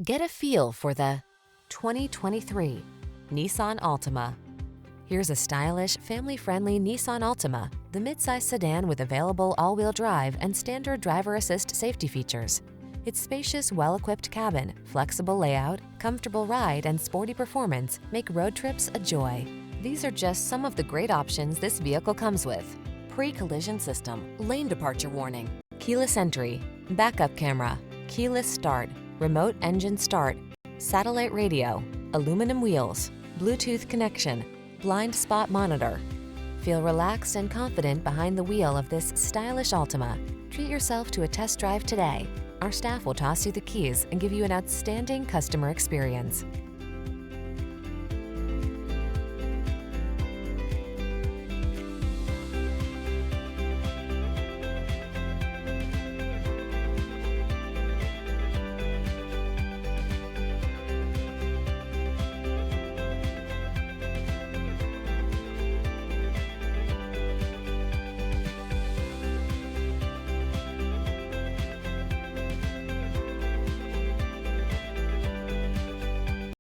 Get a feel for the 2023 Nissan Altima. Here's a stylish, family-friendly Nissan Altima, the midsize sedan with available all-wheel drive and standard driver assist safety features. Its spacious, well-equipped cabin, flexible layout, comfortable ride, and sporty performance make road trips a joy. These are just some of the great options this vehicle comes with: pre-collision system, lane departure warning, keyless entry, backup camera, keyless start, remote engine start, satellite radio, aluminum wheels, Bluetooth connection, blind spot monitor. Feel relaxed and confident behind the wheel of this stylish Altima. Treat yourself to a test drive today. Our staff will toss you the keys and give you an outstanding customer experience.